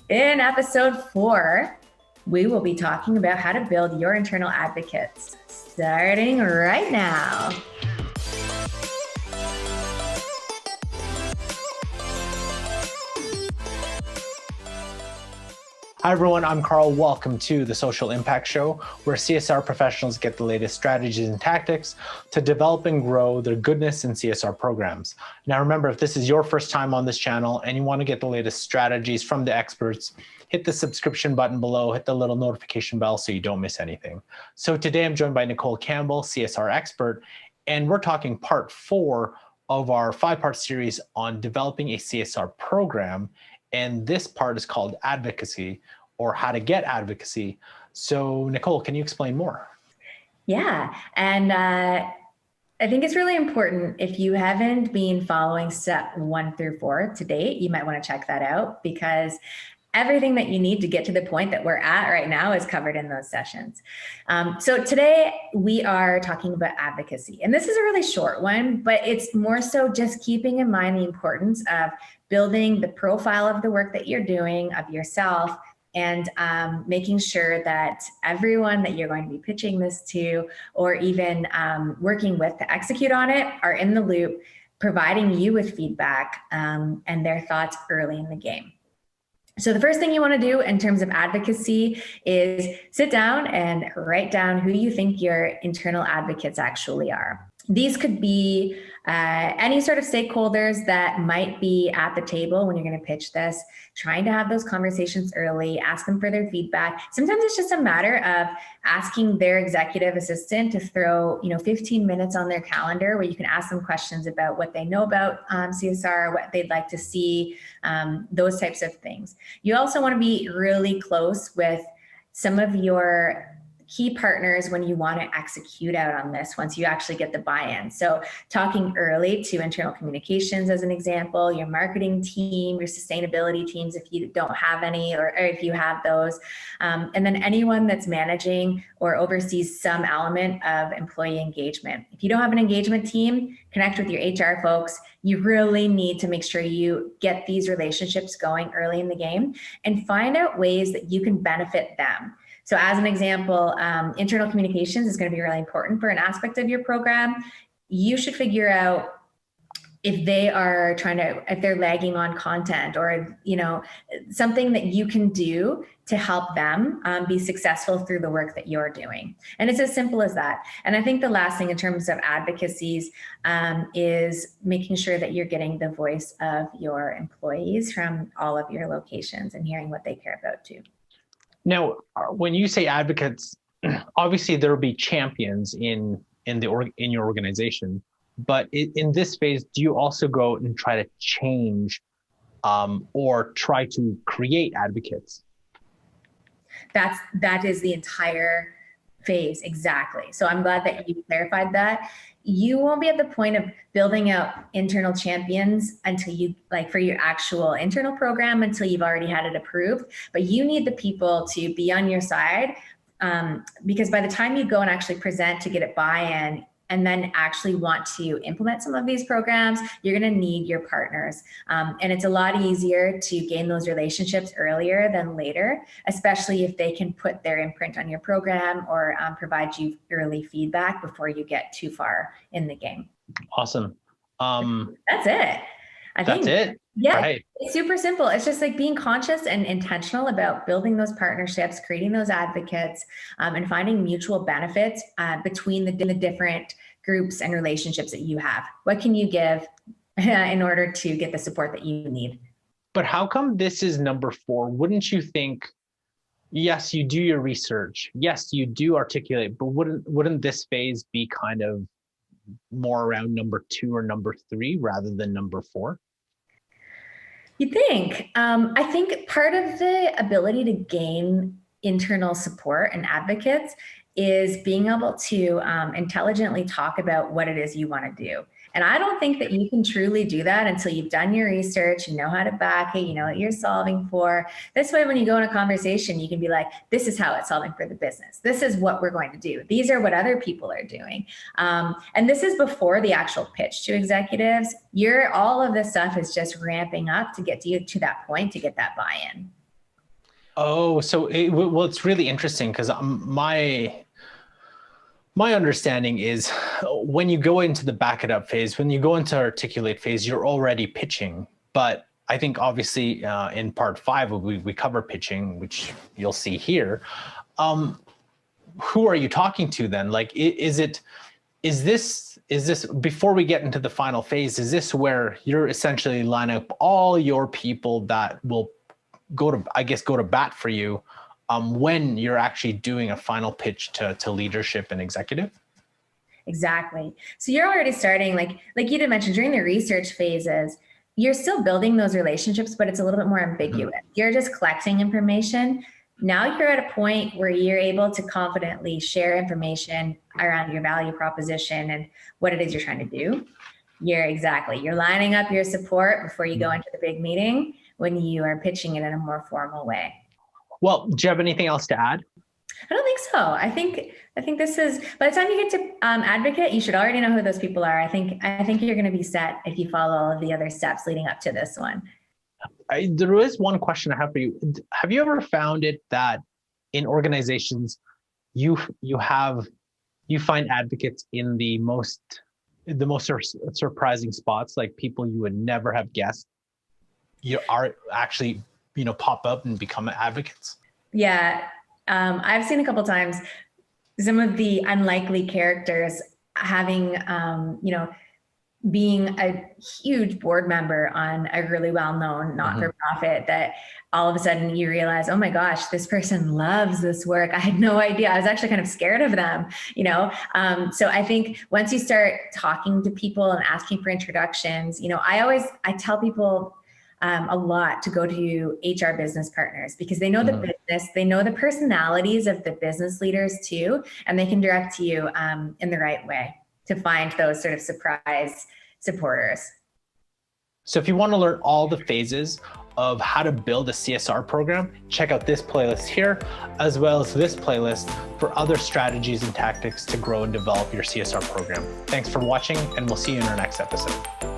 In episode 4, we will be talking about how to build your internal advocates, starting right now. Hi everyone, I'm Carl. Welcome to the Social Impact Show, where CSR professionals get the latest strategies and tactics to develop and grow their goodness in CSR programs. Now remember, if this is your first time on this channel and you want to get the latest strategies from the experts, hit the subscription button below, hit the little notification bell so you don't miss anything. So today I'm joined by Nicole Campbell, CSR expert, and we're talking part 4 of our 5-part series on developing a CSR program. And this part is called advocacy, or how to get advocacy. So Nicole, can you explain more? Yeah, and I think it's really important. If you haven't been following step 1 through 4 to date, you might want to check that out, because everything that you need to get to the point that we're at right now is covered in those sessions. So today we are talking about advocacy, and this is a really short one, but it's more so just keeping in mind the importance of building the profile of the work that you're doing, of yourself, and making sure that everyone that you're going to be pitching this to, or even working with to execute on it, are in the loop, providing you with feedback and their thoughts early in the game. So the first thing you want to do in terms of advocacy is sit down and write down who you think your internal advocates actually are. These could be any sort of stakeholders that might be at the table when you're going to pitch this, trying to have those conversations early, ask them for their feedback. Sometimes it's just a matter of asking their executive assistant to throw 15 minutes on their calendar where you can ask them questions about what they know about CSR, what they'd like to see, those types of things. You also want to be really close with some of your key partners when you want to execute out on this once you actually get the buy-in. So talking early to internal communications as an example, your marketing team, your sustainability teams if you don't have any, or if you have those, and then anyone that's managing or oversees some element of employee engagement. If you don't have an engagement team, connect with your HR folks. You really need to make sure you get these relationships going early in the game and find out ways that you can benefit them. So as an example, internal communications is going to be really important for an aspect of your program. You should figure out if they're lagging on content, or something that you can do to help them be successful through the work that you're doing. And it's as simple as that. And I think the last thing in terms of advocacies is making sure that you're getting the voice of your employees from all of your locations and hearing what they care about too. Now, when you say advocates, obviously there will be champions in your organization, but in this phase, do you also go and try to change or try to create advocates? That is the entire phase, exactly. So I'm glad that you clarified that. You won't be at the point of building out internal champions until you, for your actual internal program, until you've already had it approved. But you need the people to be on your side, because by the time you go and actually present to get it buy-in, and then actually want to implement some of these programs, you're going to need your partners. And it's a lot easier to gain those relationships earlier than later, especially if they can put their imprint on your program or provide you early feedback before you get too far in the game. Awesome. That's it. That's it? Yeah, right. It's super simple. It's just like being conscious and intentional about building those partnerships, creating those advocates, and finding mutual benefits between the different groups and relationships that you have. What can you give in order to get the support that you need? But how come this is number 4? Wouldn't you think, yes, you do your research, yes, you do articulate, but wouldn't this phase be kind of more around number 2 or number 3 rather than number 4? You think? I think part of the ability to gain internal support and advocates is being able to intelligently talk about what it is you want to do. And I don't think that you can truly do that until you've done your research, you know how to back it, you know what you're solving for. This way, when you go in a conversation, you can be like, this is how it's solving for the business. This is what we're going to do. These are what other people are doing. And this is before the actual pitch to executives. All of this stuff is just ramping up to get you to that point, to get that buy-in. Oh, so well, it's really interesting because my understanding is when you go into the back it up phase, when you go into articulate phase, you're already pitching. But I think obviously in part 5, we cover pitching, which you'll see here. Who are you talking to then? Like, is this before we get into the final phase, is this where you're essentially line up all your people that will go to bat for you when you're actually doing a final pitch to leadership and executive? Exactly. So you're already starting, like you did mention, during the research phases, you're still building those relationships, but it's a little bit more ambiguous. You're just collecting information. Now you're at a point where you're able to confidently share information around your value proposition and what it is you're trying to do. You're lining up your support before you go into the big meeting when you are pitching it in a more formal way. Well, do you have anything else to add? I don't think so. I think this is, by the time you get to advocate, you should already know who those people are. I think you're going to be set if you follow all of the other steps leading up to this one. There is one question I have for you. Have you ever found it that in organizations you find advocates in the most surprising spots, like people you would never have guessed you are actually pop up and become advocates? Yeah. I've seen a couple times some of the unlikely characters having, being a huge board member on a really well-known not-for-profit that all of a sudden you realize, oh my gosh, this person loves this work. I had no idea. I was actually kind of scared of them, So I think once you start talking to people and asking for introductions, I tell people a lot to go to HR business partners because they know the business, they know the personalities of the business leaders too, and they can direct you in the right way to find those sort of surprise supporters. So if you want to learn all the phases of how to build a CSR program, check out this playlist here, as well as this playlist for other strategies and tactics to grow and develop your CSR program. Thanks for watching, and we'll see you in our next episode.